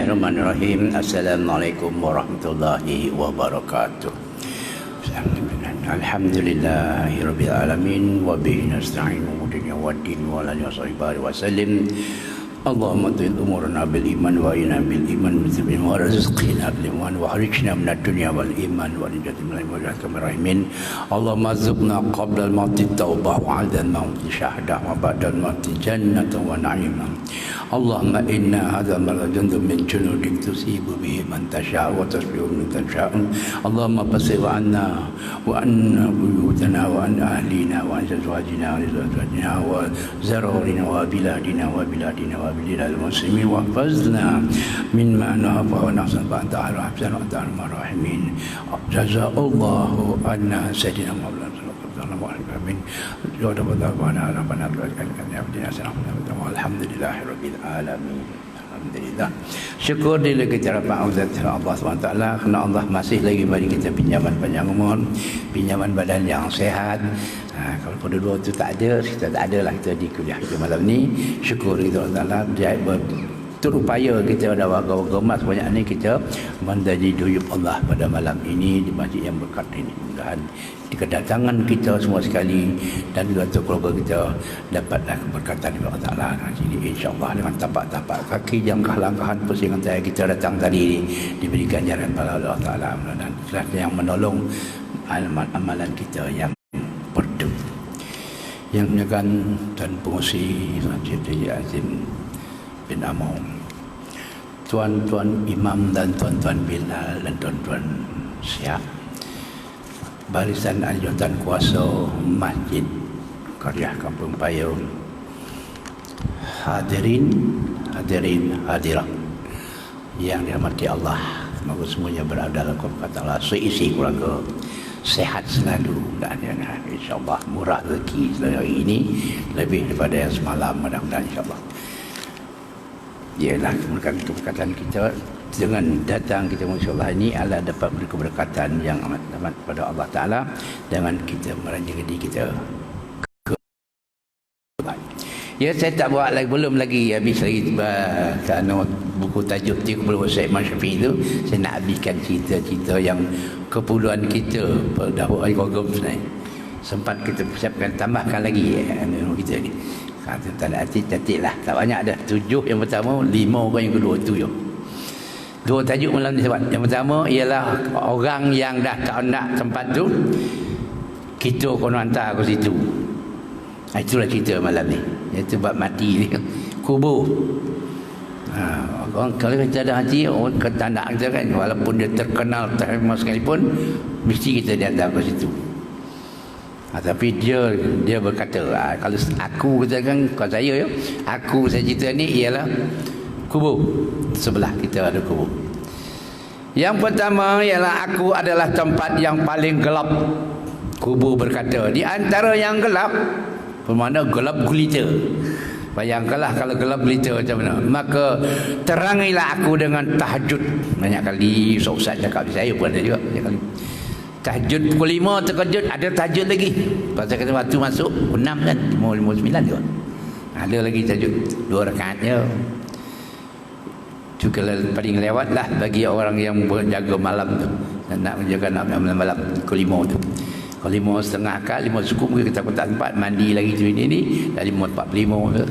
Bismillahirrahmanirrahim. Assalamualaikum warahmatullahi wabarakatuh. Alhamdulillahirabbil alamin wa bihi nasta'inu dunya waddin wa ala alihi wa sallim. Allahumma tawil umurana bil iman wa ina bil iman mithbin wa rizqina bil iman wa harikna min ad-dunya wal iman wa rijati min al-rahimin. Allahumma zubna qabla al-mauti tawbah wa 'inda al-mauti syahada wa ba'da al-mauti jannatan wa na'ima. Allahumma inna hadha al-jundum min junudik tusibu bihi man tasha' wa tasbihu man tasha'. Allahumma fasih 'anna wa anna buyutana wa anna ahlina wa azwajina wa zararina wa biladina wa biladina wa bilal muslimin wa fazna mimma nafa wa nahsan ba'da rahmatan wa rahmin. Jazaallahu anna sayyidina Maulana sallallahu alaihi wasallam. Alhamdulillahirabbil alamin. Alhamdulillah. Syukur bila kita dapat auzat Allah SWT, kerana Allah masih lagi bagi kita pinjaman panjang umur, pinjaman badan yang sehat. Kalau pada dua itu tak ada, kita tak ada lah kita di kuliah kita malam ni. Syukur kita Allah dia berupaya kita ada warga-warga emas banyak ni kita menjadi duyub Allah pada malam ini di masjid yang berkat ini. Mudah-mudahan di kedatangan kita semua sekali dan juga keluarga kita dapatlah keberkatan dari Allah Taala. Jadi insya-Allah dengan tapak-tapak kaki langkah-langkahan pusingan saya kita datang tadi ini diberikan jalan pada Allah Taala dan yang menolong amalan kita yang perdu. Yang menjaga dan pengusi Siti Azim bin Amau, tuan-tuan imam dan tuan-tuan Bilal dan tuan-tuan Syah, barisan anjutan kuasa Masjid Karya Kampung Payung, hadirin hadirat yang dirahmati Allah, semoga semuanya berada dalam kata Allah, seisi keluarga sehat selalu dan insya-Allah murah rezeki hari ini lebih daripada yang semalam, mudah-mudahan insya-Allah. Ialah keberkatan kita dengan datang kita insya-Allah ini adalah dapat beri keberkatan yang amat pada Allah Taala dengan kita meranjang diri kita ke. Ya, saya tak buat lagi, belum lagi habis lagi kerana buku tajuk 30 Syekh Imam Syafi'i itu. Saya nak habiskan cerita-cerita yang keperluan kita pada hari kogom sebenarnya. Sempat kita persiapkan, tambahkan lagi kita ni. Kata tak ada cantik lah, tak banyak dah. 7 yang pertama, 5 orang yang kedua tu je. 2 tajuk malam ni sebab. Yang pertama ialah orang yang dah tak nak tempat tu, kita kena hantar ke situ. Itulah cerita malam ni. Iaitu bab mati ni, kubur. Kalau kita ada hati, orang kata nak kita kan, walaupun dia terkenal terhormat sekalipun, mesti kita dihantar ke situ. Tapi dia berkata, kalau aku katakan, kalau saya saya cerita ni ialah kubur. Sebelah kita ada kubur. Yang pertama ialah aku adalah tempat yang paling gelap. Kubur berkata, di antara yang gelap, bermakna gelap gulita. Bayangkanlah kalau gelap gulita macam mana. Maka terangilah aku dengan tahajud. Banyak kali Ustaz cakap, saya pun ada juga banyak kali. Tahajud pukul 5 terkejut, ada tahajud lagi. Pasal kata waktu masuk pukul 6 kan, 5:59 juga. Ada lagi tahajud 2 rakaat je. Juga paling lewat lah bagi orang yang berjaga malam tu, dan nak menjaga malam pukul 5 tu. Kalau 5:30 kan, 5 cukup ke, kita tak tempat mandi lagi tu ini dah 5:45 tu.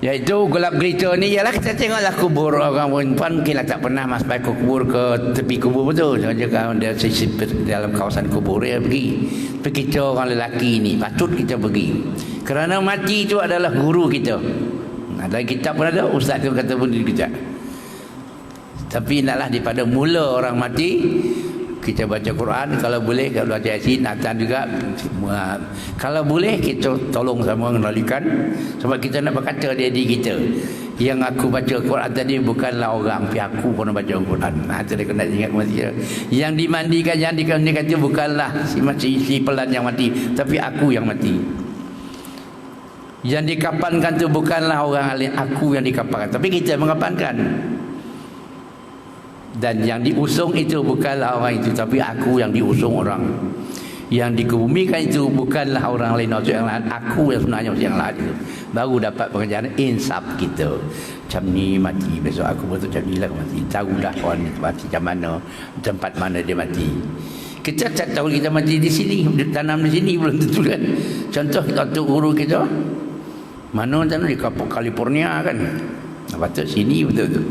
Iaitu gelap gelita ni ialah kita tengoklah kubur orang perempuan, mungkinlah tak pernah masuk ke kubur, ke tepi kubur betul. Jangan dia sisi dalam kawasan kubur dia pergi. Tapi kita orang lelaki ni patut kita pergi. Kerana mati itu adalah guru kita. Dalam kitab pun ada, ustaz tu kata pun dikejap. Tapi naklah daripada mula orang mati, kita baca Quran, kalau boleh kalau baca Yasin, Natan juga. Kalau boleh kita tolong sama mengendalikan, sebab kita nak berkata diri kita, yang aku baca Quran tadi bukanlah orang, tapi aku pun baca Quran. Itu dia kena ingat mati. Yang dimandikan, yang dimandikan itu bukanlah si pelan yang mati, tapi aku yang mati. Yang dikapankan itu bukanlah orang lain, aku yang dikapankan, tapi kita mengapankan. Dan yang diusung itu bukanlah orang itu, tapi aku yang diusung orang. Yang dikebumikan itu bukanlah orang lain atau yang lain, aku yang sebenarnya yang lain itu. Baru dapat pengajaran insaf kita. Macam ni mati, besok aku betul macam ni lah mati. Tahulah orang itu mati macam mana, tempat mana dia mati. Kita tak tahu kita mati di sini, tanam di sini belum tentu kan. Contoh Datuk Guru kita, mana tanam di California kan. Patut sini betul-betul.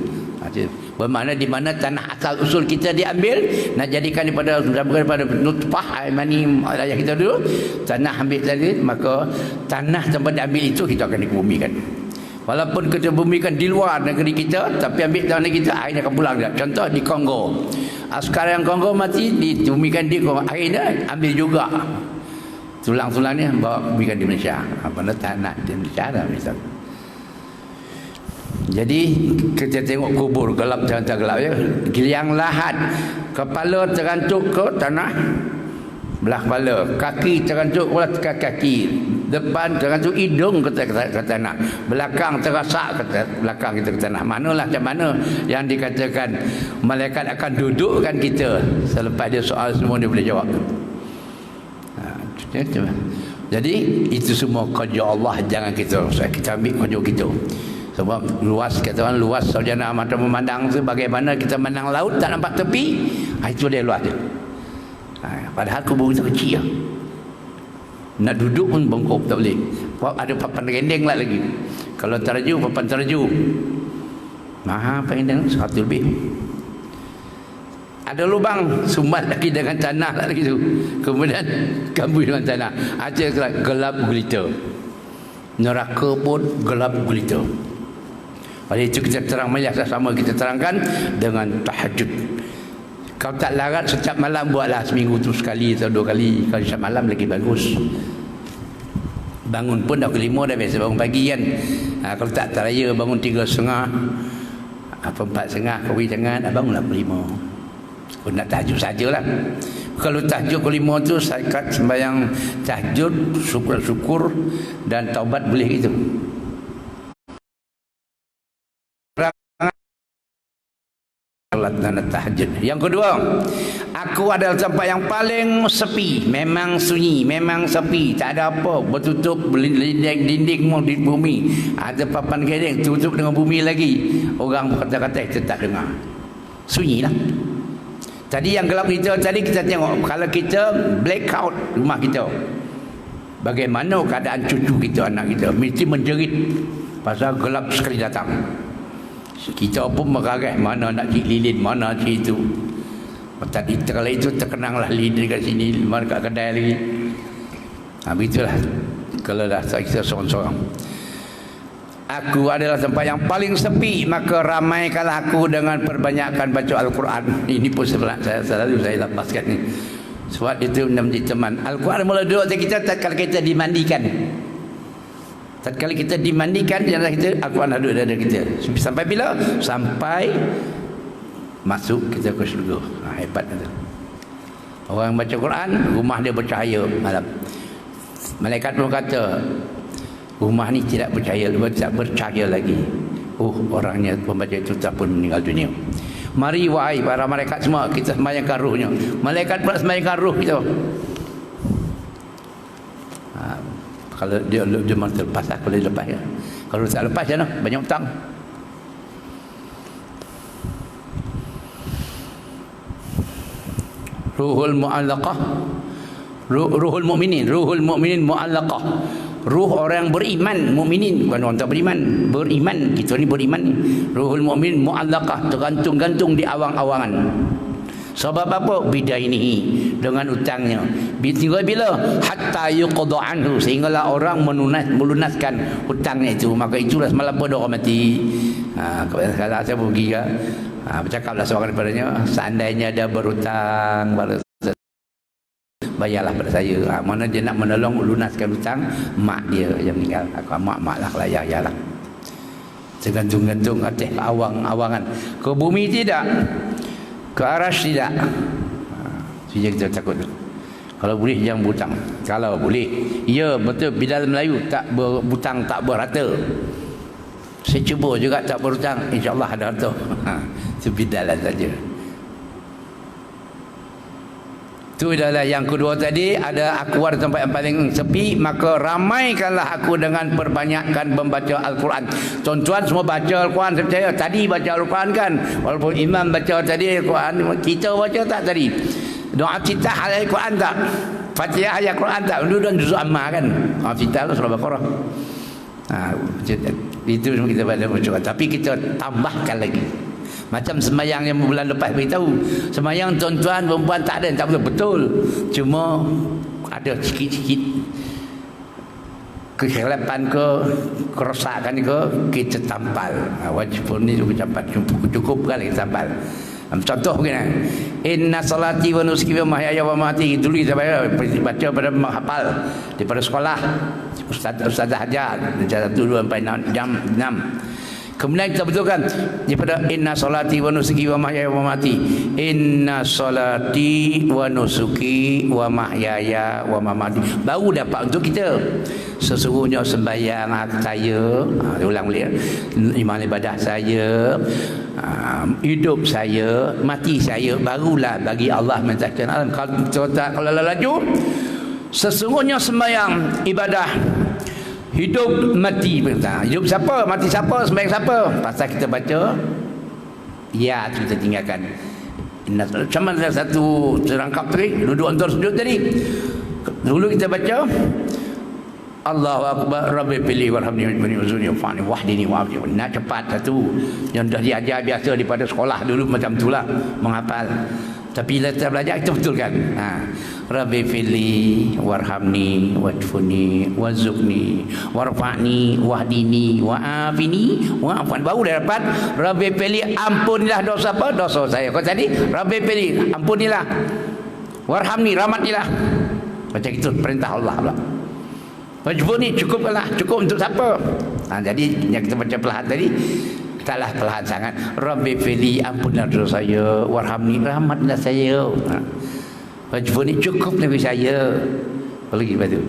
Bermakna di mana tanah asal usul kita diambil, nak jadikan daripada nutfah mani ayah kita dulu, tanah ambil tadi, maka tanah tempat diambil itu kita akan dikebumikan. Walaupun kita bumikan di luar negeri kita, tapi ambil tanah kita, akhirnya akan pulang. Contoh di Kongo, askar yang Kongo mati dibumikan di Kongo, akhirnya ambil juga tulang-tulangnya bawa bumikan di Malaysia. Apa tanah di Malaysia dah misalnya. Jadi kita tengok kubur gelap jangan gelap ya. Giliang lahat, kepala terantuk ke tanah belah kepala, kaki terantuk ke kaki, depan terantuk hidung ke tanah, belakang terasak ke belakang kita ke tanah. Manalah macam mana yang dikatakan malaikat akan dudukkan kita selepas dia soal semua dia boleh jawab. Jadi itu semua kerja Allah, jangan kita ambil kerja kita. Sebab luas, kata orang luas sarjana mata memandang tu bagaimana kita memandang laut tak nampak tepi, itu dia luas dia. Padahal kubur kita kecil lah. Nak duduk pun bengkok tak boleh. Ada papan rendeng lah lagi. Kalau teraju, papan teraju maha pendek 100 lebih. Ada lubang sumbat lagi dengan tanah lagi tu. Kemudian gambui dengan tanah. Aja gelap gulita. Neraka pun gelap gulita. Oleh itu kita terang melihat sama kita terangkan dengan tahajud. Kalau tak larat setiap malam buatlah seminggu tu sekali atau 2 kali. Kalau setiap malam lagi bagus. Bangun pun dah pukul 5 dah biasa bangun pagi kan. Kalau tak teraya bangun 3.30 apa 4.30 kau jangan bangunlah pukul 5. Kau nak tahajud sajalah. Kalau tahajud pukul 5 tu sakat sembahyang tahajud, syukur-syukur dan taubat boleh gitu. Dan tahajud. Yang kedua, aku adalah tempat yang paling sepi, memang sunyi, memang sepi, tak ada apa, bertutup dinding di bumi, ada papan gedeng tutup dengan bumi lagi. Orang berkata-kata kita tak dengar. Sunyilah. Tadi yang gelap kita tadi kita tengok, kalau kita blackout rumah kita, bagaimana keadaan cucu kita, anak kita, mesti menjerit pasal gelap sekali datang. Kita pun meragai mana nak cik lilin, mana cik itu. Tadi kala itu terkenanglah lilin dekat sini, mana kat kedai lagi. Begitulah kalau dah kita seorang-seorang. Aku adalah tempat yang paling sepi, maka ramaikanlah aku dengan perbanyakkan baca Al-Quran. Ini pun saya selalu saya lepaskan ni. Sebab itu menjadi teman. Al-Quran mula duduk kita tatkala kita dimandikan. Tatkala kita dimandikan jenazah kita, Al-Quran ada dada kita. Sampai bila? Sampai masuk kita ke syurga. Hebat itu. Orang baca Quran, rumah dia bercahaya malam. Malaikat pun kata, rumah ni tidak bercahaya lagi. Orangnya pembaca itu tak pun meninggal dunia. Mari wahai para malaikat semua, kita sembahyangkan ruhnya. Malaikat pula sembahyangkan ruh kita. Kalau dia mahu terlepas, aku boleh lepas ya. Kalau tak lepas ya, banyak hutang. Ruhul mu'allaqah, ruhul mu'minin mu'allaqah. Ruh orang beriman, mukminin, bukan orang tak beriman, beriman. Kita ni beriman ni. Ruhul mu'minin mu'allaqah, tergantung-gantung di awang-awangan. Sebab apa? Bidainihi, dengan utangnya. Bila hatta yuqda anhu, sehinggalah orang melunaskan hutangnya itu. Maka itulah semalam pun orang mati. Kalau saya pergi ke, bercakaplah seorang daripadanya, seandainya dia berhutang, bayarlah pada saya. Mana dia nak menolong lunaskan hutang mak dia yang meninggal. Aku mak lah kalau ya lah. Tergantung-gantung atas awang-awangan. Ke bumi tidak, ke arash tidak. Sejak kita takut. Kalau boleh jangan berhutang. Kalau boleh, ya betul, bidal Melayu tak berhutang tak berharta. Saya cuba juga tak berhutang, insya-Allah ada harta. Itu bidalan saja. Itu adalah yang kedua tadi. Ada aku ada tempat yang paling sepi, maka ramaikanlah aku dengan perbanyakkan membaca Al-Quran. Tuan-tuan semua baca Al-Quran, saya percaya. Tadi baca Al-Quran kan, walaupun imam baca tadi Al-Quran, kita baca tak tadi? Doa kita ayat Al-Quran tak? Fatihah ayat Al-Quran tak? Dulu dan juzuk ammah kan? Doa kita lah surah Baqarah. Itu semua kita baca. Tapi kita tambahkan lagi. Macam sembahyang yang bulan lepas beritahu, sembahyang tuan-tuan perempuan tak ada, tak betul. Cuma ada sikit-sikit kesilapan ke, kerosakan ke, kita tampal. Wajib pun ni cukup kali kita tampal. Contoh begini, inna salati wa nusuki wa mahyaya wa mamati. Dulu kita baca pada menghafal daripada sekolah. Ustazah Hajar, jam 1, 2, 4, 6, jam 6. Kemudian kita betulkan daripada inna salati wa nusuki wa mahyaya wa mamati. Inna salati wa nusuki wa mahyaya wa mamati. Baru dapat untuk kita. Sesungguhnya sembahyang saya, ulang balik, iman ibadah saya, hidup saya, mati saya, barulah bagi Allah mencatatkan alam. Kalau laju, sesungguhnya sembahyang ibadah, hidup mati. Hidup siapa, mati siapa, sembahyang siapa? Pasal kita baca, ya kita tinggalkan. Sama ada satu terangkap tadi, duduk antara sujud tadi. Dulu kita baca Allahu Akbar, Rabbi pilih warhamni wajbani wafani wahdini wa'afni. Nak cepat satu. Yang dah diajar biasa daripada sekolah dulu macam itulah, menghafal. Tapi kita belajar kita betulkan. Rabbi pilih warhamni wajfuni wazukni warfa'ni wahdini wa'afini wa'afan. Baru dah dapat Rabbi pilih ampunilah dosa apa? Dosa saya. Kau tadi Rabbi pilih ampunilah, warhamni rahmatilah. Macam itu perintah Allah pula. Wajib ni cukuplah, cukup untuk siapa? Jadi yang kita baca perlahan tadi taklah perlahan sangat. Rabbi fili ampunlah dosa saya, warhamni rahmatlah saya. Wajib ni cukup bagi saya. Lagi batu.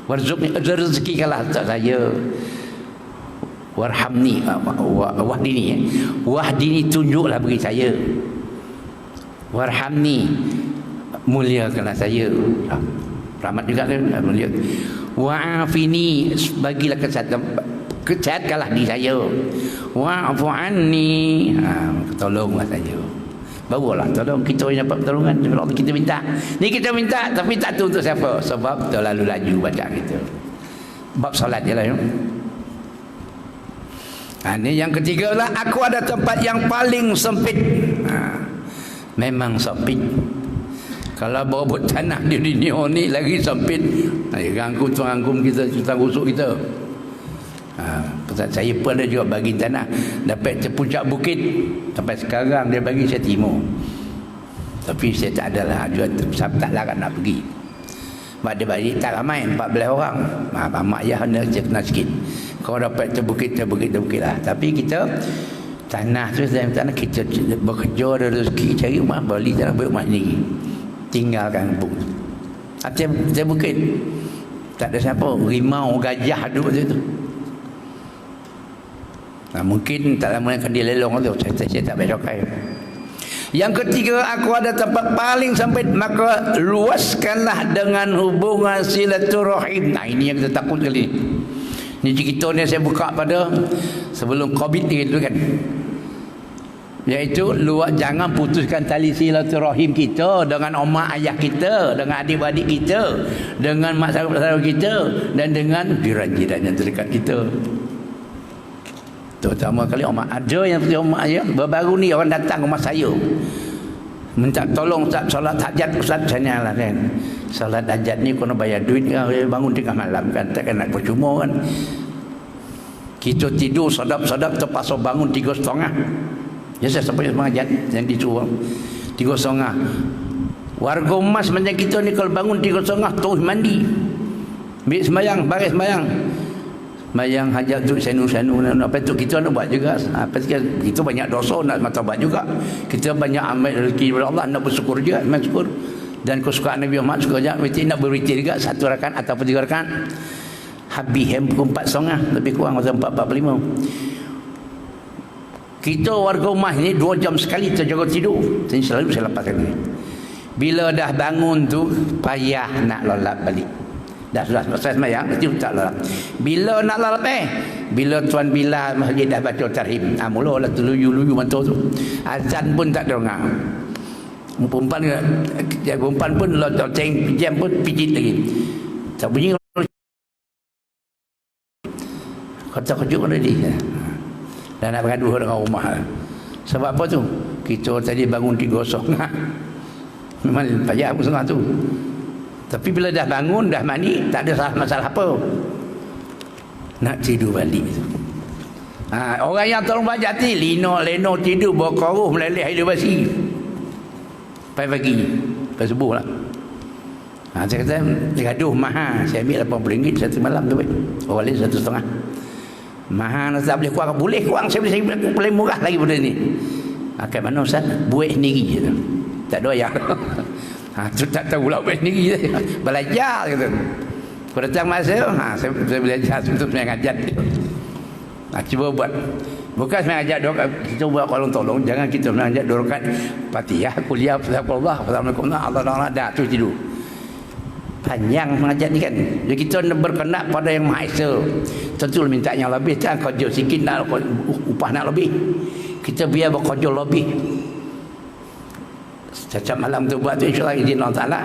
Warzuqni rezekikanlah untuk saya. Warhamni wahdini. Wahdini tunjuklah bagi saya. Warhamni muliakanlah saya. Rahmat juga kan mulia. Wa'afini, bagilah kesihatan di saya. Wa'afu anni, tolonglah saya. Barulah tolong kita yang dapat pertolongan. Kita minta. Ni kita minta tapi tak tahu untuk siapa. Sebab terlalu laju baca kita. Bab solat je lah. Ini yang ketiga lah, aku ada tempat yang paling sempit. Memang sempit. Kalau berebut tanah di dunia ni lagi sempit. Ganggu tuan-ganggu kita, tutang-gusuk kita. Saya pun ada juga bagi tanah dapat puncak bukit. Sampai sekarang dia bagi saya timur. Tapi saya tak adalah juga tak larat nak pergi. Sebab dia bagi tak ramai, 14 orang. Mak ayah kena sikit. Kalau dapat terbukit lah. Tapi kita tanah tu, tanah kita bekerja, ada rezeki, cari rumah, beli tanah, beli rumah sendiri. Tinggalkan kampung. Saya bukit. Tak ada siapa. Rimau, gajah duduk situ. Mungkin tak lama akan dia lelong tu. Saya tak besokai. Yang ketiga, aku ada tempat paling sempit, maka luaskanlah dengan hubungan silaturahim. Ini yang kita takut kali. Ini cerita ni saya buka pada sebelum COVID itu kan. Iaitu jangan putuskan tali silaturahim kita dengan mak ayah kita, dengan adik-adik kita, dengan mak saudara kita, dan dengan jiran-jiran yang terdekat kita. Terutama kali ada yang mak ayah. Baru ni orang datang rumah saya minta tolong Ustaz solat hajat. Ustaz tanya lah kan, solat hajat ni kena bayar duit kan, bangun tengah malam kan, takkan nak percuma kan. Kita tidur sedap-sedap terpaksa bangun 3.30. Ya saya sampai mengajar yang disuruh 3.30. Warga emas macam kita ni kalau bangun 3.30 terus mandi, ambil sembahyang, baris sembahyang, sembahyang hajat tu senu-senu apa tu kita nak buat juga. Apa kita banyak dosa nak buat juga. Kita banyak amal rezeki dari Allah, nak bersyukur juga, bersyukur. Dan kesukaan Nabi Muhammad suka juga nak berwitir juga 1 rakaat ataupun 3 rakaat. Habis pukul 4.30 lebih kurang macam 4.45. Kita warga rumah ni 2 jam sekali terjaga tidur. Saya selalu saya lepaskan ni. Bila dah bangun tu payah nak lolap balik. Dah sudah selesai sembahyang, mesti tak lolap. Bila nak lolap bila tuan Bilal masjid dah baca tarhim, mulalah terluyu-luyu mantul tu. Azan pun tak dengar. Perempuan pun loceng jam pun pijit lagi. Tak bunyi kata kejut tadi. Dan nak bergaduh dengan rumah. Sebab apa tu? Kita tadi bangun 3:00. Memang payah aku setengah tu. Tapi bila dah bangun, dah mandi, tak ada masalah apa. Nak tidur balik tu. Orang yang tolong baca hati, leno tidur, berkoruh, meleleh hidup basi. Pagi, lepas subuh lah. Saya kata, gaduh mahal. Saya ambil RM80 satu malam tu. Orang lain 1,5. Mahal, tak boleh kurang. Boleh kurang, saya boleh murah lagi pada ni. Kat mana Ustaz? Buat sendiri je tu. Tak ada ayah. Tu tak tahu pula buat sendiri je. Belajar kata. Kau datang masa, saya belajar untuk sembahyang hajat. Cuba buat. Bukan sembahyang hajat doa, kita buat kolong tolong. Jangan kita sembahyang hajat dua rakaat Fatihah, kuliah, Allah, Assalamualaikum, Allah dah tu tidur. Panjang mengajar ni kan. Jadi kita berkenak pada yang Maha Esa. Tentu minta yang lebih, kan kerja sikit nak upah nak lebih. Kita biar bekerja lebih. Setiap malam tu buat tu insya-Allah izin Allah Taala.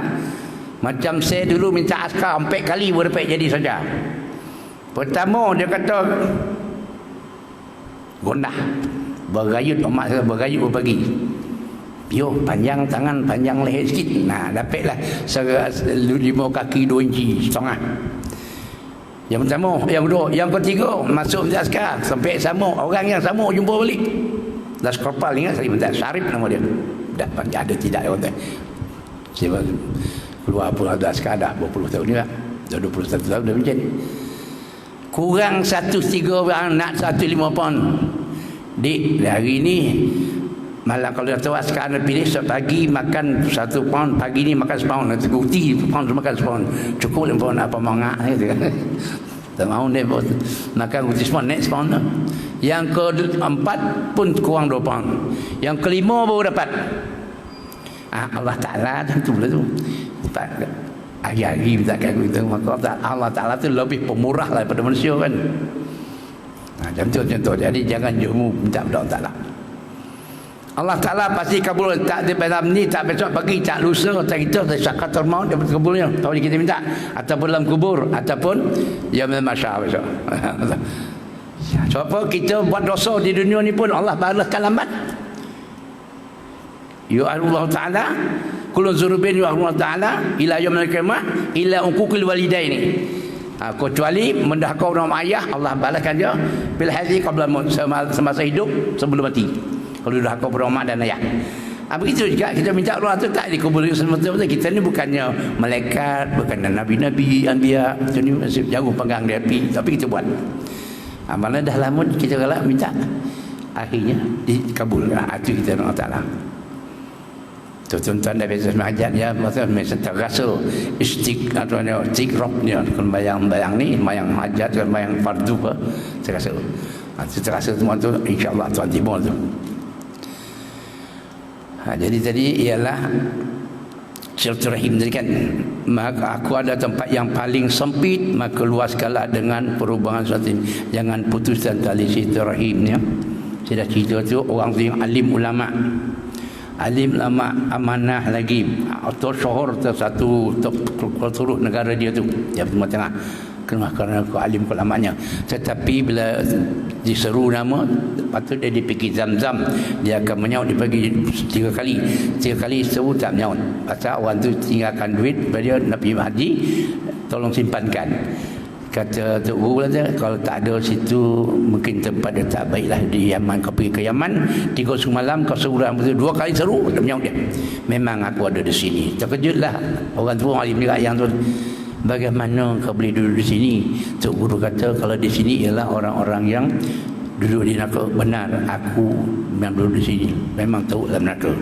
Macam saya dulu minta askar 4 kali baru dapat jadi saja. Pertama dia kata gondah. Bergayut mak saya bergayut pagi. Yo panjang tangan, panjang leher sikit. Nah, dapatlah 5 kaki 2 inci setengah. Yang pertama, yang kedua, yang ketiga masuk minta askar sampai sama orang yang sama jumpa balik. Dah sekorpal ingat saya minta Syarif nama dia. Dah panjang ada tidak dia kata. Saya keluar pun ada askar dah 20 tahun juga. Dah 21 tahun dah macam ni. Kurang 1.3 orang nak 1.5 pound. Dik, hari ni malam kalau dah tahu askar anda pilih pagi makan 1 pound, pagi ni makan sepound, nanti guti pound makan sepound. Cukup 5 pound apa mangak gitu kan. Tak mahu dia makan guti sepound, next pound tu. Yang keempat pun kurang 2 pound. Yang kelima baru dapat. Allah Ta'ala tentu lah tu. Hari-hari minta kat kita, maka Allah Ta'ala tu lebih pemurah daripada manusia kan. Contoh. Jadi jangan jemu minta kepada Allah Ta'ala. Allah Ta'ala pasti kabul. Tak ada malam ni, tak besok pagi, tak lusa, tak kita, tak syakatul maut, dapat kabulnya. Tahu ni kita minta. Ataupun dalam kubur, ataupun yaumil mahsyar besok. Sebab kita buat dosa di dunia ni pun Allah balaskan lambat. Ya Allah Ta'ala kulun zurubin ya Allah Ta'ala ila yaumil qiyamah ila uquqil walidaini. Kecuali mendahka orang ayah, Allah balaskan dia bil hadhi qabla maut, semasa hidup sebelum mati. Kalau dahka orang mak dan ayah. Begitu juga kita minta Allah tu tak dikubur semata-mata. Kita ni bukannya malaikat, bukan nabi-nabi, anbiya. Kita ni masih jauh panggang di api, tapi kita buat. Amalan dah lama kita galak minta, akhirnya dikabul. Itu kita Allah Ta'ala. Tuan-tuan dah biasa sembahyang ya, maksudnya terasa istiqrabnya kalau bayang-bayang ni, bayang hajat dan bayang fardu apa, terasa. Terasa semua tu insya-Allah tuan timur tu. Jadi tadi ialah silaturahim tadi kan, maka aku ada tempat yang paling sempit, maka luaskanlah dengan perubahan seperti ini. Jangan putuskan tali silaturahimnya. Saya dah cerita tu orang tu yang alim ulama. Alim ulama amanah lagi atau syuhur satu seluruh negara dia tu dia Timur Tengah kerana alim ulamanya. Tetapi bila diseru nama, patut dia dipikir Zam-Zam, dia akan menyaut dibagi 3 kali seru tak menyaut. Pasal orang tu tinggalkan duit, dia nak pergi haji, tolong simpankan. Kata Tok Guru kalau tak ada situ mungkin tempat dia tak baiklah di Yaman. Kau pergi ke Yaman 3 semalam, kau seru 2 kali seru, dia menyaut dia, memang aku ada di sini. Terkejutlah orang tua alim juga yang tu, bagaimana kau boleh duduk di sini? Tok Guru kata kalau di sini ialah orang-orang yang duduk di neraka. Benar, aku yang duduk di sini memang tahu dalam neraka.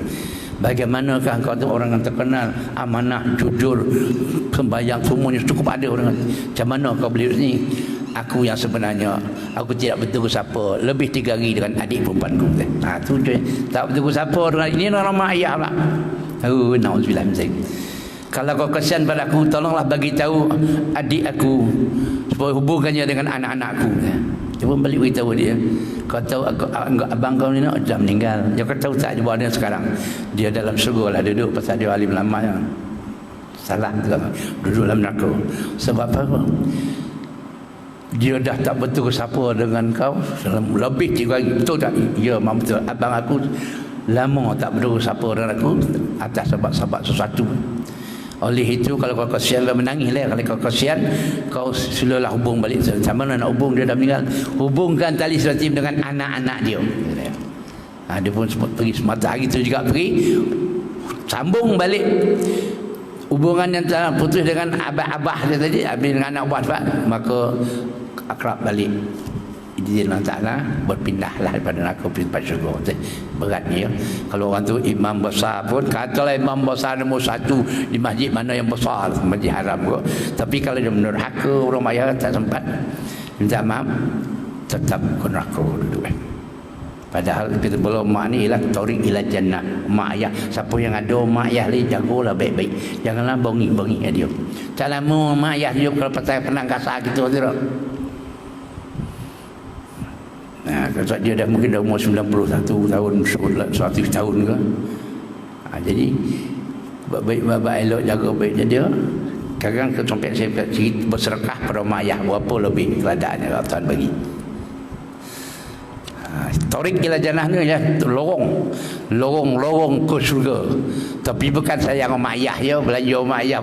Bagaimanakah kau tu orang yang terkenal, amanah, jujur, sembahyang semuanya cukup ada orang. Macam mana kau boleh di sini? Aku yang sebenarnya, aku tidak bertegur siapa lebih 3 hari dengan adik perempuanku. Tu je. Tak bertegur siapa dengan ini orang mak ayah pula. Nauzubillah min zalik. Kalau kau kasihan pada aku, tolonglah bagi tahu adik aku supaya hubungkannya dengan anak-anakku. Dia pun balik beritahu dia, kau tahu abang kau ni dah meninggal. Dia kata tahu tak dia buat dia sekarang. Dia dalam syurga lah duduk, pasal dia alim lama yang salah duduk dalam neraka. Sebab apa? Dia dah tak betul siapa dengan kau lebih 3 hari. Betul tak? Ya, memang betul. Abang aku lama tak betul siapa dengan aku atas sebab sesuatu. Oleh itu kalau kau kasihan, kau menangislah. Kalau kau kasihan, kau silalah hubung balik. Sama mana nak hubung, dia dah meninggal, hubungkan tali silaturahim dengan anak-anak dia. Dia pun pergi semata hari itu juga pergi sambung balik hubungan yang telah putus dengan abah dia tadi, habis dengan anak buah sebab, maka akrab balik. Izin Allah Ta'ala, berpindahlah daripada neraka pada syurga. Beratnya ya. Kalau orang tu imam besar pun, katalah imam besar nombor 1 di masjid mana yang besar, masjid haram ke. Tapi kalau dia menerhaka orang maya tak sempat minta maaf, tetap ke neraka duduk. Padahal kita belum mak ni ialah tariq ila jannah. Mak ayah, siapa yang ada mak ayah ni, jagalah baik-baik. Janganlah bongi-bongi dia. Tak lama mak ayah dia kalau pasal penang kasar kita tu. Kalau dia dah mungkin dah umur 91 tahun, 100 tahun ke. Jadi baik-baik elok jaga baiknya dia. Kadang sampai saya bersedekah pada mak ayah berapa lebih keadaannya kalau Tuhan bagi. Tariq ila jannah ni ya, lorong ke syurga. Tapi bukan sayang mak ayah ya, belanja mak ayah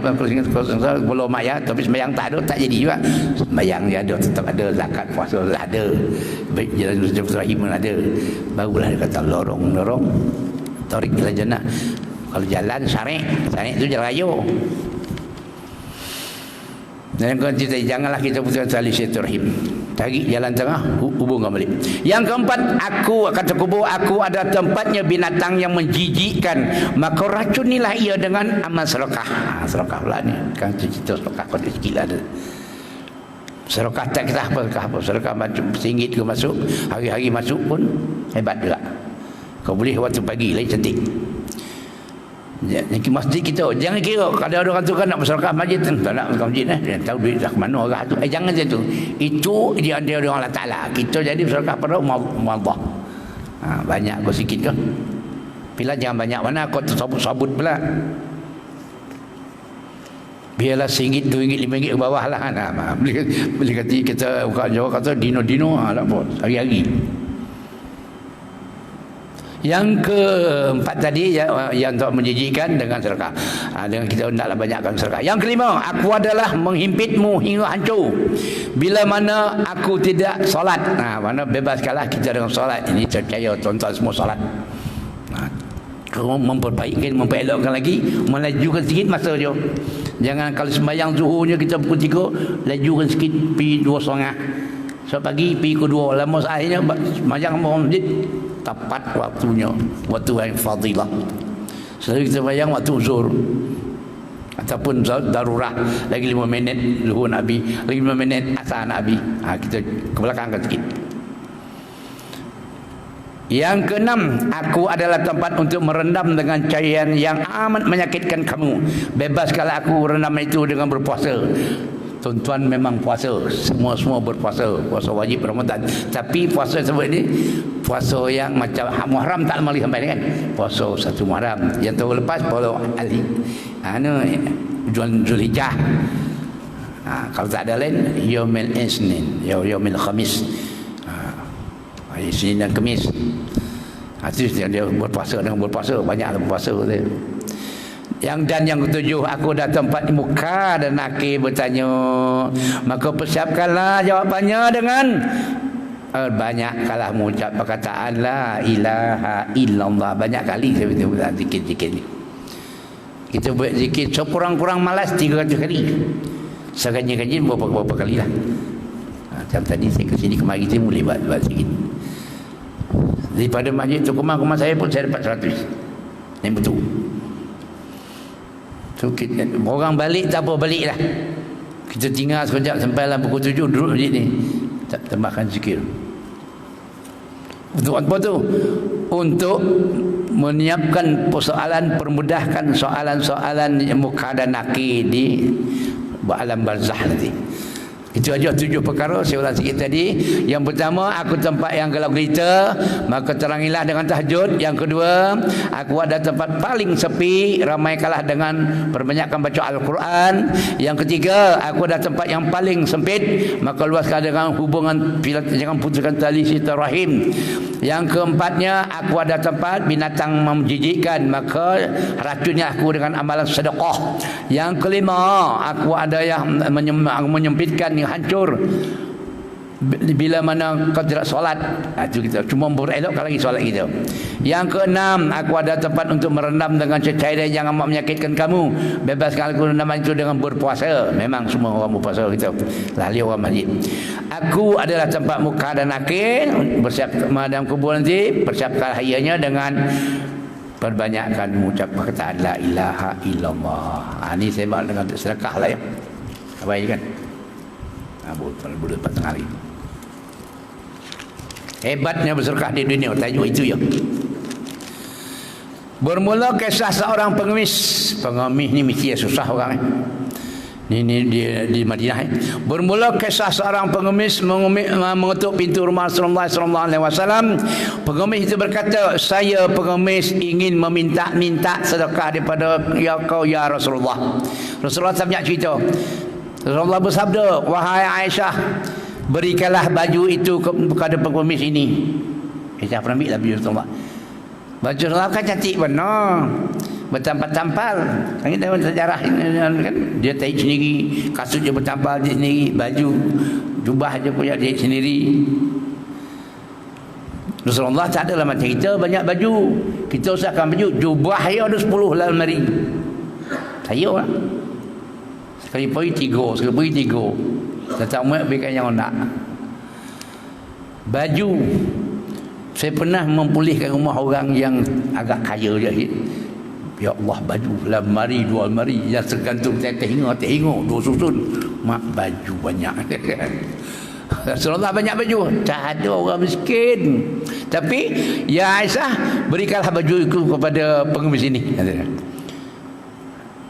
belum mak ayah, tapi sembahyang tak ada, tak jadi juga. Sembahyang dia ada, tetap ada, zakat puasa ada, baik jalan silaturahim ada. Barulah dia kata lorong tariq ila jannah. Kalau jalan syar'i itu jalan raya. Dan kau cerita, janganlah kita putus tali silaturahim. Cari jalan tengah, hubungkan balik. Yang keempat, aku kata kubur, aku ada tempatnya binatang yang menjijikkan, maka racunilah ia dengan amal sedekah. Sedekah pula ni, kan cerita sedekah kau sikit ada. Sedekah tak kita apa, sedekah macam RM1 ke masuk, hari-hari masuk pun hebat juga. Kau boleh waktu pagi lagi cantik. Yang masjid kita jangan kira kalau ada orang tu kan nak bersedekah masjid, tak nak ke masjid dia tahu duit dah ke mana orang tu. Jangan macam tu. Itu dia Allah Taala. Kita jadi bersedekah pada Allah. Banyak kau sikit ke? Bila jangan banyak mana kau tersabut-sabut pula. Biarlah RM1, RM2, RM5 ke bawah lah. Beli kata kita bukan Jawa kata dino tak apa, hari-hari. Yang keempat tadi yang untuk menjijikkan dengan sedekah. Dengan kita hendaklah banyakkan sedekah. Yang kelima, aku adalah menghimpitmu hingga hancur bila mana aku tidak solat. Mana bebaskanlah kita dengan solat. Ini saya percaya tuan-tuan semua solat. Kalau memperbaikkan, memperelokkan lagi, melajukan sedikit masa dia. Jangan kalau sembahyang zuhurnya kita pukul 3, lajukan sikit pergi 2.30. So pagi pergi ke 2. Lama akhirnya sembahyang masjid tepat waktunya, waktu yang fadilah. Selalu kita bayang waktu zuhur ataupun darurat, lagi 5 minit zuhur Nabi, lagi 5 minit asar Nabi. Kita ke belakang sikit. Yang keenam, aku adalah tempat untuk merendam dengan cairan yang amat menyakitkan kamu. Bebaskanlah aku rendam itu dengan berpuasa. Tuan-tuan memang puasa, semua berpuasa, puasa wajib Ramadan. Tapi puasa sebut ini puasa yang macam Muharram tak lama lagi sampai kan. Puasa 1 Muharram. Yang tahun lepas puasa Ali. Zulhijjah. Kalau tak ada lain, Yaumil Isnin, Yaumil Khamis. Isnin dan Khamis. Itu dia berpuasa dengan berpuasa, banyaklah berpuasa dia. Yang ketujuh, aku dah tempat muka dan nakir bertanya, maka persiapkanlah jawapannya dengan banyakkanlah mengucap perkataan la ilaha illallah. Banyak kali saya buat zikir-zikir ni. Kita buat zikir sekurang-kurang malas 300 kali. Seganjil-ganjil berapa kali lah. Macam tadi saya ke sini kemari saya boleh buat zikir. Daripada masjid tu rumah saya pun saya dapat 100. Yang betul. So, orang balik tak apa, balik lah. Kita tinggal sekejap sampai lah pukul 7 duduk masjid ni. Tambahkan zikir. Untuk apa tu? Untuk menyiapkan persoalan, permudahkan soalan-soalan muka dan nakir di alam barzah nanti. Itu aja 7 perkara saya ulang sikit tadi. Yang pertama, aku tempat yang gelap gelita, maka terangilah dengan tahajud. Yang kedua, aku ada tempat paling sepi, ramaikanlah dengan perbanyakkan baca Al-Quran. Yang ketiga, aku ada tempat yang paling sempit, maka luaskan dengan hubungan, jangan putuskan tali silaturahim. Yang keempatnya, aku ada tempat binatang menjijikkan, maka racunnya aku dengan amalan sedekah. Yang kelima, aku ada yang menyempitkan, yang hancur bila mana kau tidak solat. Itu kita cuma berelokkan lagi solat kita. Yang keenam, aku ada tempat untuk merendam dengan cecair yang amat menyakitkan kamu. Bebaskan aku nama itu dengan berpuasa. Memang semua orang berpuasa kita. Lali orang masjid. Aku adalah tempat muka dan nakir. Bersiap dalam kubur nanti, persiapkan hayanya dengan perbanyakkan mengucap perkataan la ilaha illallah. Ini saya buat dengan sedekah lah ya. Apa ini kan? Boleh 4 hari. Hebatnya bersedekah di dunia, tajuk itu ya. Bermula kisah seorang pengemis. Pengemis ni mesti susah orang ni di Madinah. Bermula kisah seorang pengemis mengetuk pintu rumah Rasulullah sallallahu alaihi wasallam. Pengemis itu berkata, saya pengemis ingin meminta sedekah daripada kau ya Rasulullah. Rasulullah banyak cerita. Rasulullah bersabda, wahai Aisyah, berikanlah baju itu kepada pengemis ini. Aisyah pernah ambil lah baju Rasulullah. Baju Rasulullah kan cantik benar, bertampal-tampal. Ini dalam sejarah kan, dia tarik sendiri, kasut dia bertampal dia sendiri, baju jubah dia punya dia sendiri. Rasulullah tak ada lah macam kita banyak baju. Kita usahkan baju, jubah dia ada 10 dalam lemari. Saya lah. Sekali pergi 3, sekali pergi 3. Tetap muat berikan yang nak. Baju, saya pernah mempulihkan rumah orang yang agak kaya je. Ya Allah, baju lemari 2 lemari yang tergantung tengok 2 susun. Mak baju banyak. Rasulullah banyak baju, tak ada orang miskin. Tapi ya Aisyah, berikanlah baju itu kepada pengemis ini.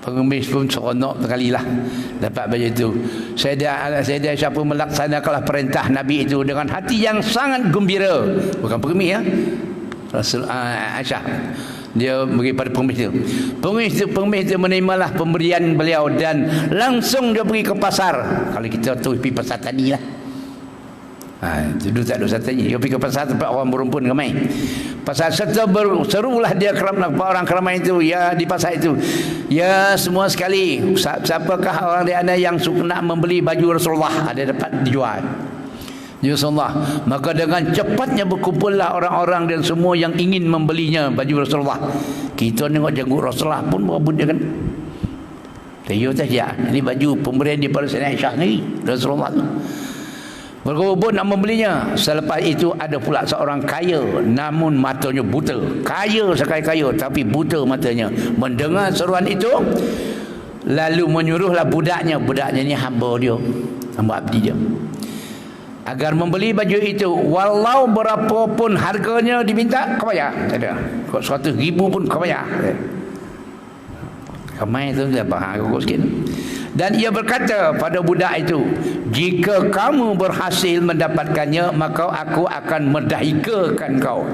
Pengemis pun seronok sekali lah dapat baju itu. Sayyidah Aisyah pun melaksanakanlah perintah Nabi itu dengan hati yang sangat gembira. Bukan pengemis ya, Rasul Aisyah, dia beri pada pengemis itu. Pengemis itu menerimalah pemberian beliau dan langsung dia pergi ke pasar. Kalau kita tu pergi pasar tadi lah. Dulu tak ada pasar tadi. Dia pergi ke pasar tempat orang berumpun ramai. Pasar serta serulah dia orang keramai itu ya di pasar itu. Ya semua sekali, siapakah orang di anda yang nak membeli baju Rasulullah, ada dapat dijual ya Rasulullah. Maka dengan cepatnya berkumpullah orang-orang dan semua yang ingin membelinya baju Rasulullah. Kita tengok janggut Rasulullah pun berebut dia kan. Tayo saja. Ini baju pemberian daripada Sayyidah Aisyah ni Rasulullah tu. Berkebun nak membelinya. Selepas itu ada pula seorang kaya, namun matanya buta. Kaya sekali kaya, tapi buta matanya. Mendengar seruan itu, lalu menyuruhlah budaknya. Budaknya ni hamba dia, hamba abdi dia, agar membeli baju itu. Walau berapapun harganya diminta, kau bayar. Tak ada. Kau 100,000 pun kau bayar. Ramai tu dah bahar kau sikit. Dan ia berkata pada budak itu, jika kamu berhasil mendapatkannya, maka aku akan mendahikakan kau.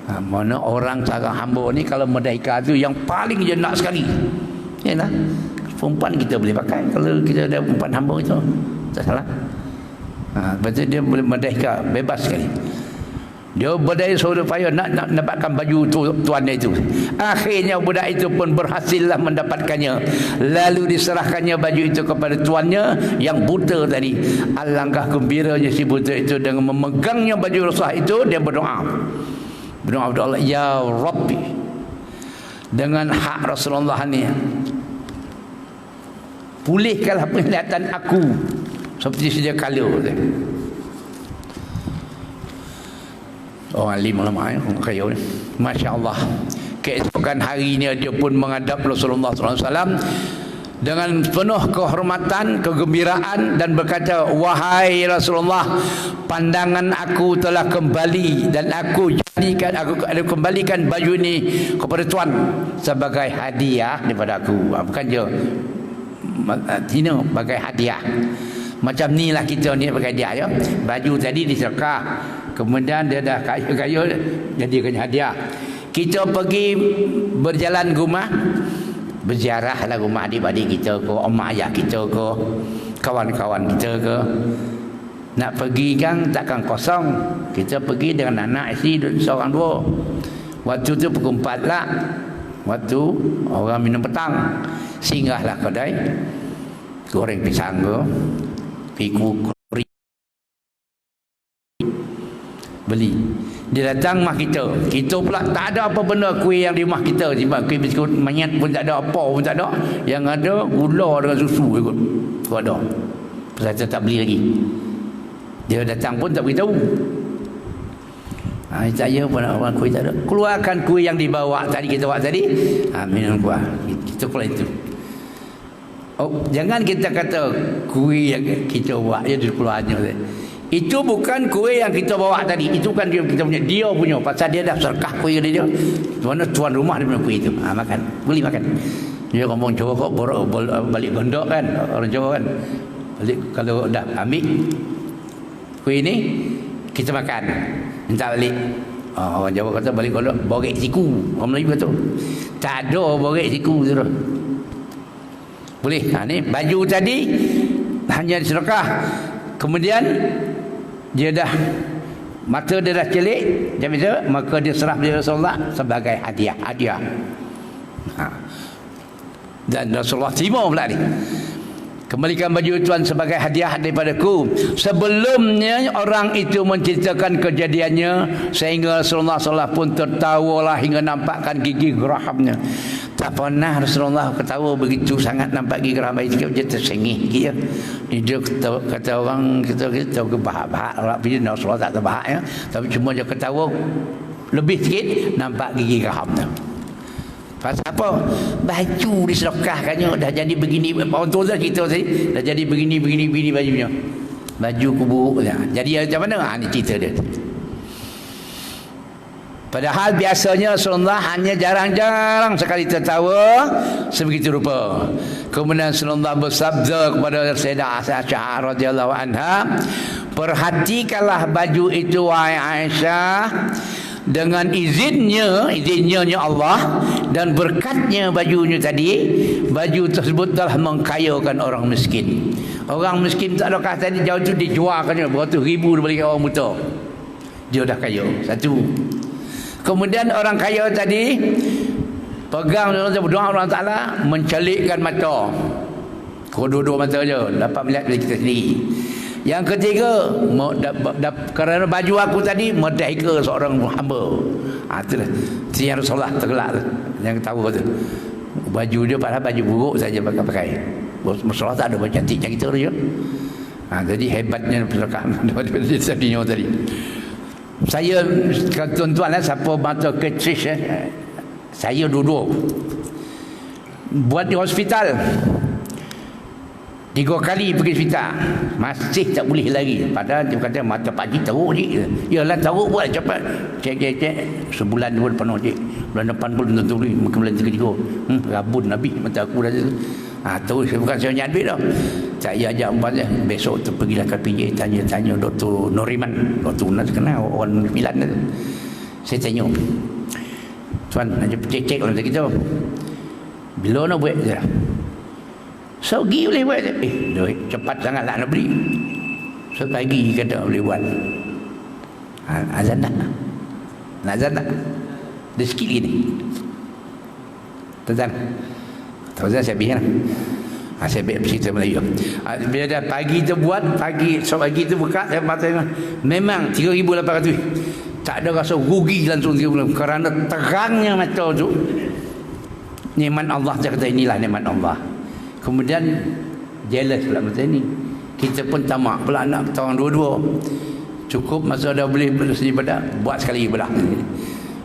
Mana orang cara hamba ni kalau mendahika tu yang paling je nak sekali. Yalah, perempuan kita boleh pakai. Kalau kita ada perempuan hamba itu, tak salah. Betul, dia boleh mendahika bebas sekali. Dia berdaya supaya nak dapatkan baju tuan dia itu. Akhirnya budak itu pun berhasillah mendapatkannya. Lalu diserahkannya baju itu kepada tuannya yang buta tadi. Alangkah gembiranya si buta itu dengan memegangnya baju Rasulullah itu. Dia berdoa kepada Allah, ya Rabbi, dengan hak Rasulullah ni, pulihkanlah penglihatan aku seperti sedia kala. Orang alim ulama kaya ni, masya Allah. Keesokan harinya dia pun menghadap Rasulullah SAW dengan penuh kehormatan, kegembiraan dan berkata, wahai Rasulullah, pandangan aku telah kembali dan aku kembalikan baju ini kepada Tuan sebagai hadiah daripada aku. Bukan je Cina bagai hadiah. Macam ni lah kita ni pakai hadiah ya. Baju tadi disedekah, kemudian dia dah kaya-kaya jadikan hadiah. Kita pergi berjalan rumah, berziarahlah rumah adik-adik kita ke, omak ayah kita ke, kawan-kawan kita ke. Nak pergi kan takkan kosong. Kita pergi dengan anak isteri seorang dua. Waktu tu pukul 4 lah, waktu orang minum petang. Singgahlah kedai goreng pisang ke, piku kuri, beli. Dia datang rumah kita. Kita pula tak ada apa benda kuih yang di rumah kita. Kuih biskut manyat pun tak ada, apa pun tak ada. Yang ada gula dengan susu ikut. Tu ada. Saya tak beli lagi. Dia datang pun tak beritahu. Saya pun orang kuih tak ada. Keluarkan kuih yang dibawa tadi, kita bawa tadi. Minum kuah. Kita keluar itu. Oh, jangan kita kata kuih yang kita buat je dikeluarnya. Itu bukan kuih yang kita bawa tadi. Itu kan kita punya, dia punya. Pasal dia dah serkah kuih dia. Mana tuan rumah dia punya kuih itu. Makan. Boleh makan. Dia ngomong Jawa kok balik gondok kan. Orang Jawa kan. Balik, kalau dah ambil kuih ni, kita makan. Minta balik. Orang Jawa kata balik gondok, borek siku. Orang Melayu kata. Tak ada borek siku tu. Boleh. Ni baju tadi hanya disedekah. Kemudian dia dah, mata dia dah celik, dia bisa, maka dia serah kepada Rasulullah sebagai hadiah. Dan Rasulullah terima pula ni. Kembalikan baju tuan sebagai hadiah daripadaku. Sebelumnya orang itu menceritakan kejadiannya sehingga Rasulullah SAW pun tertawalah hingga nampakkan gigi gerahamnya. Tak pernah Rasulullah ketawa begitu sangat, nampak gigi geram sikit dia tersengih dia. Dia kata orang kita tahu ke bahak-bahak orang pilih Rasulullah tak terbahak ya. Tapi cuma dia ketawa lebih sikit nampak gigi geramnya. Pasal apa? Baju disedekahkannya dah jadi begini. Orang tua kita tadi dah jadi begini bajunya. Baju kubur ya. Jadi macam mana? Ini cerita dia. Padahal biasanya Rasulullah hanya jarang-jarang sekali tertawa sebegitu rupa. Kemudian Rasulullah bersabda kepada Sayyidah Aisyah radhiyallahu anha, perhatikanlah baju itu wahai Aisyah, dengan izinnya Allah dan berkatnya bajunya tadi, baju tersebut telah mengkayakan orang miskin. Orang miskin tak ada kata tadi jauh tu dijualkannya beratus ribu dibelikan orang buta. Dia dah kaya. Satu. Kemudian orang kaya tadi pegang berdoa Allah Ta'ala mencelikkan mata. Kedua-dua mata je dapat melihat diri kita sendiri. Yang ketiga, kerana baju aku tadi merdeka seorang hamba. Itulah yang Rasulullah tergelak tu, yang tahu tu. Baju dia padahal baju buruk saja pakai. Rasulullah tak ada baju cantik macam kita dia. Jadi hebatnya perkataan daripada tadinya tadi. Saya tuan-tuan siapa mata ketris saya dua-dua buat di hospital 3 kali pergi hospital masih tak boleh lagi. Padahal dia kata mata pagi teruk je. Yalah teruk buat cepat. Cek sebulan 2 penuh je. Bulan depan pun tentu boleh. Mungkin bulan 3 rabun habis mata aku dah tu. Terus bukan saya punya duit dah. Saya ajak empat je. Besok tu pergilah ke PJ tanya Dr. Noriman. Dr. Noriman kenal orang Milan tu. Saya tanya, tuan nak cek orang kita bila nak buat je. So pergi boleh buat je. Duit cepat sangat lah nak beli. So pagi kata boleh buat. Azan tak? Nak azan tak? Dia sikit lagi ni. Tuan-tuan saya biar saya biar cerita Melayu. Bila dah pagi tu buat, so pagi tu buka, saya mata memang 3,800. Tak ada rasa rugi langsung 3,000 kerana terangnya mata tu. Nikmat Allah, saya kata inilah nikmat Allah. Kemudian jealous pula masa ni. Kita pun tamak pula nak tawang dua-dua. Cukup masa dah boleh sendiri pada buat sekali belah.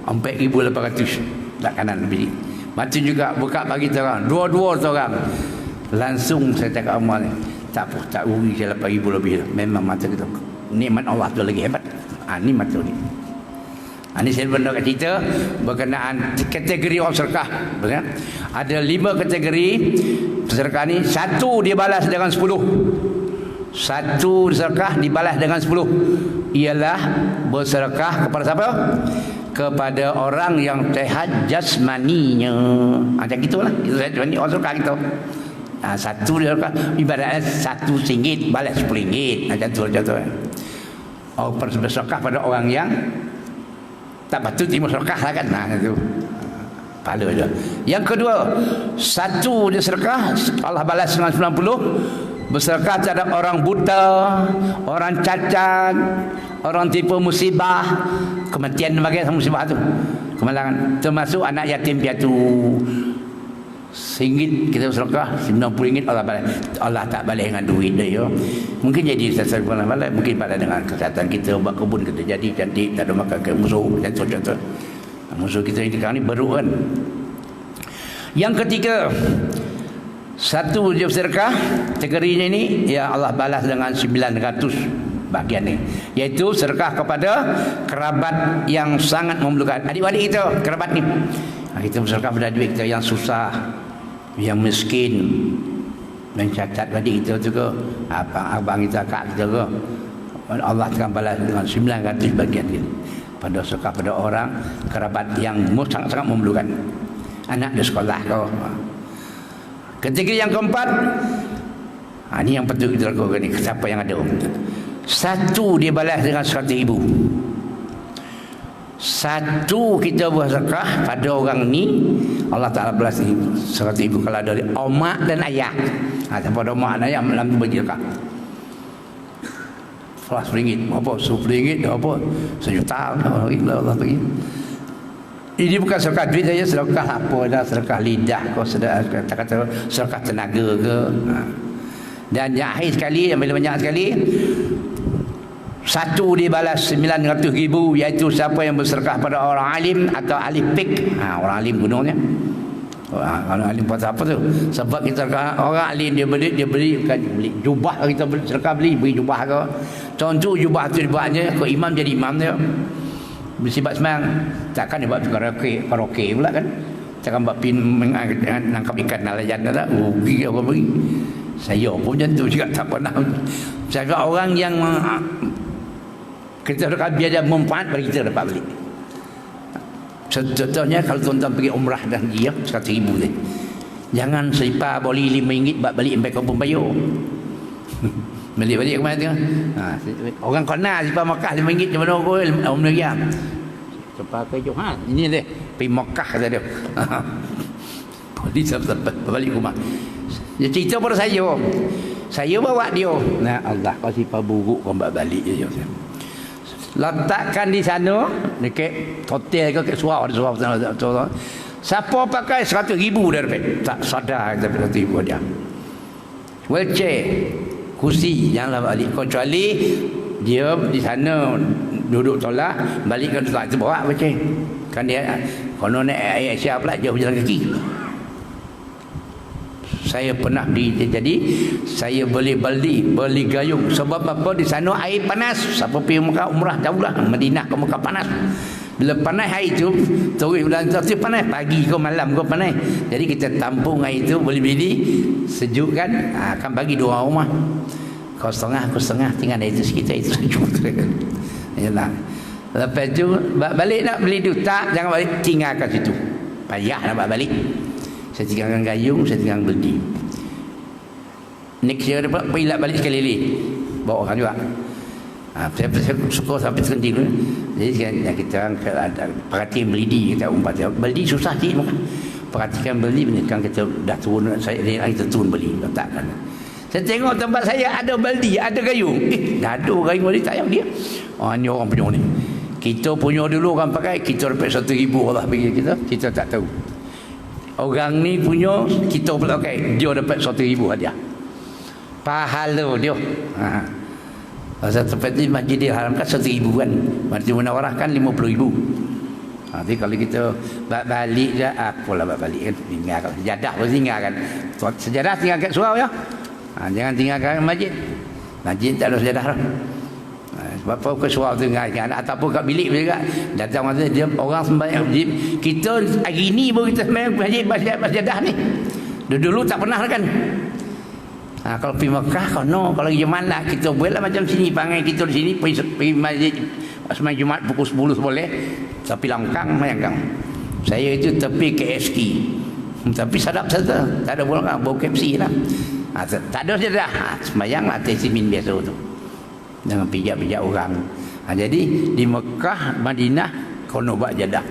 4,800 tak kanan lebih. Macam juga buka pagi terang, dua-dua orang. Langsung saya cakap amal ni, tak apa, tak rugi saya 8,000 lebih dah. Memang mata kita nikmat Allah tu lagi hebat. Ni mata ni. Ini saya pernah cerita berkenaan kategori orang sedekah. Ada 5 kategori sedekah ni. 1 dia balas dengan 10. 1 sedekah dibalas dengan 10. Ialah bersedekah kepada siapa? Kepada orang yang sehat jasmaninya. Macam gitulah. Itu saya ni orang sedekah gitu. 1 dia sedekah ibaratnya RM1 balas RM10. Macam tu. Oh, bersedekah pada orang yang tak patut terima sedekah lah kan. Itu pahala je. Yang kedua, 1 dia sedekah Allah balas dengan 90. Bersedekah terhadap orang buta, orang cacat, orang tipu musibah, kematian bagian musibah tu, kemalangan, termasuk anak yatim piatu. RM1 kita sedekah, RM90 Allah tak balik dengan duit dia. Mungkin jadi sesuatu balik, mungkin pada dengan kesihatan kita, buat kebun kita jadi cantik, tak ada makan ke musuh, contoh. Musuh kita ini sekarang ni beruk kan. Yang ketiga, 1 je sedekah, kategorinya ni ya Allah balas dengan 900 bahagian ni, iaitu sedekah kepada kerabat yang sangat memerlukan. Adik-adik kita, kerabat ni, kita bersedekah pada duit kita yang susah, yang miskin, yang cacat adik kita tu ke, abang kita, kak kita ke, Allah akan balas dengan 900 bahagian ni pada sedekah pada orang kerabat yang sangat-sangat memerlukan. Anak di sekolah ke. Kategori yang keempat, ini yang patut kita lakukan ni. Siapa yang ada 1 dia balas dengan 100,000. 1 kita bersedekah pada orang ni, Allah Ta'ala balas 100,000 kalau dari mak dan ayah. Siapa ada mak dan ayah dalam tu bagi sedekah RM100 apa, RM10 apa, RM1 Allah bagi. Ini bukan sedekah duit saja, sedekah apa dah, sedekah lidah kau, sedekah tenaga ke. Dan yang akhir sekali, yang paling banyak sekali, 1 dibalas 900,000, iaitu siapa yang bersedekah pada orang alim atau ahli fiqh. Orang alim gunungnya. Orang alim pasal apa tu? Sebab kita orang alim dia beli bukan beli jubah, kita beli sedekah, beli jubah ke. Contoh jubah tu dibuatnya ke imam, jadi imam dia bersifat semang, takkan dia buat karaoke pula kan, takkan buat nangkap ikan nelayan tak, rugi apa bagi. Saya pun macam tu juga, tak pernah jaga orang yang kita sedekah biar dia manfaat bagi kita dapat balik. Contohnya kalau tuan-tuan pergi umrah dan haji, 100,000 ni, jangan selipar boli RM5 buat balik sampai kampung Bayur. Balik ke mana tengok. Orang kena selipar Makkah RM5 macam mana kau Om Nuriam. Selipar ke Johan. Ini dia pergi Makkah kata dia. Balik sampai balik rumah. Dia cerita pada saya. Saya bawa dia. Nah Allah, kau selipar buruk kau buat balik je. Letakkan di sana dekat hotel ke suau, ada suau sana. Siapa pakai 100,000 dah dapat. Tak sadar kita 100,000 dia. Wheelchair, kursi janganlah balik, kecuali dia di sana duduk tolak, balik kan tak terbawa wheelchair. Kan dia kalau naik Aisyah pula jauh jalan kaki. Saya pernah jadi saya beli gayung. Sebab apa? Di sana air panas. Siapa pergi Mekah umrah tahulah, Madinah ke Mekah panas. Bila panas air itu, turun bulan tu panas, pagi ke malam ke panas. Jadi kita tampung air itu, boleh beli sejuk kan, akan bagi 2 orang rumah. Kau setengah, tinggal air itu sekitar itu sejuk. Yalah. Lepas tu balik nak beli tu, tak, jangan balik, tinggalkan situ. Payah nak balik. Saya tinggalkan gayung, saya tinggalkan beldi. Next year dapat pilat balik sekali lagi. Bawa orang juga. Saya suka sampai sekendi dulu. Jadi kita perhatikan beldi, kita umpat. Beldi susah sih. Perhatikan beldi, kan kita dah turun, kita turun beli, letakkan. Saya tengok tempat saya ada beldi, ada gayung. Dah ada gayung beldi, tak yang dia. Ini orang punya ni. Kita punya dulu orang pakai, kita dapat 100,000 Allah bagi kita tak tahu. Orang ni punya, kita pula pakai, dia dapat 100,000 hadiah. Pahala dia. Seperti Masjidil Haram kan 100,000 kan. Masjid Munawarah kan 50,000. Nanti kalau kita balik je, aku lah balik kan, tinggalkan sejadah pun tinggalkan. Sejadah tinggalkan surau ya. Jangan tinggalkan masjid. Masjid tak ada sejadah dah. Sebab apa ke surau tinggalkan ataupun kat bilik juga. Datang masa dia orang sembahyang masjid. Kita hari ni baru kita sembahyang masjid sejadah ni. Dulu tak pernah kan. Kalau pergi Mekah kalau Jumaat kita buatlah macam sini, panggil kita di sini pergi masjid sembahyang Jumaat pukul 10 boleh. Tapi langkang mayangkang. Saya itu tepi KFC. Tapi sadap saja. Tak ada bolong bau KFC lah. Tak ada saja dah. Sembahyang lah tesimin biasa tu. Dengan pijak-pijak orang. Jadi di Mekah, Madinah kono buat jadah.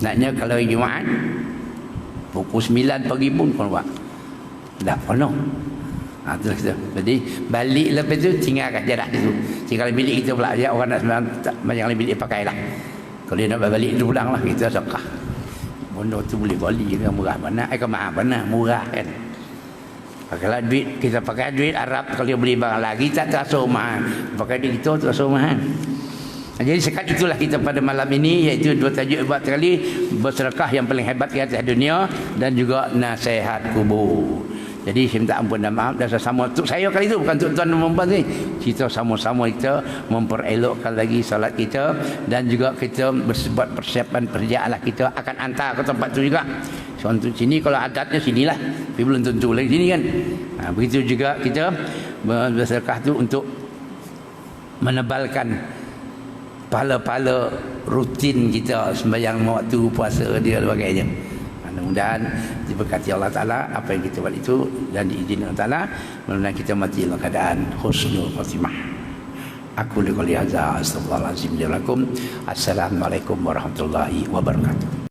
Naknya kalau Jumaat pukul 9 pagi pun kono buat. Dah kono. Jadi balik lepas tu tinggalkan jadah di situ. Tinggal bilik kita pula dia orang nak sembahyang banyak bilik pakailah. Kalau dia nak balik tu pulang lah kita zakah. Benda tu boleh beli dengan murah mana? Mahal mana? Murah kan. Kalau duit kita pakai duit Arab, kalau dia beli barang lagi tak terasa mahal. Pakai duit kita terasa mahal. Jadi sekat itulah kita pada malam ini, iaitu dua tajuk hebat sekali, bersedekah yang paling hebat di atas dunia dan juga nasihat kubur. Jadi saya minta ampun dan maaf dan sama untuk saya kali itu, bukan untuk tuan dan perempuan ni. Kita sama-sama kita memperelokkan lagi salat kita dan juga kita berbuat persiapan perjalanlah kita akan hantar ke tempat tu juga. So untuk sini kalau adatnya sinilah, tapi belum tentu lagi sini kan. Begitu juga kita bersedekah tu untuk menebalkan pahala-pahala rutin kita sembahyang waktu puasa dia dan sebagainya. Mudah-mudahan diberkati Allah Ta'ala apa yang kita buat itu dan diizinkan Allah Ta'ala, mudah-mudahan kita mati dalam keadaan husnul khatimah. Aku liqali hadza, astagfirullahalazim. Assalamualaikum warahmatullahi wabarakatuh.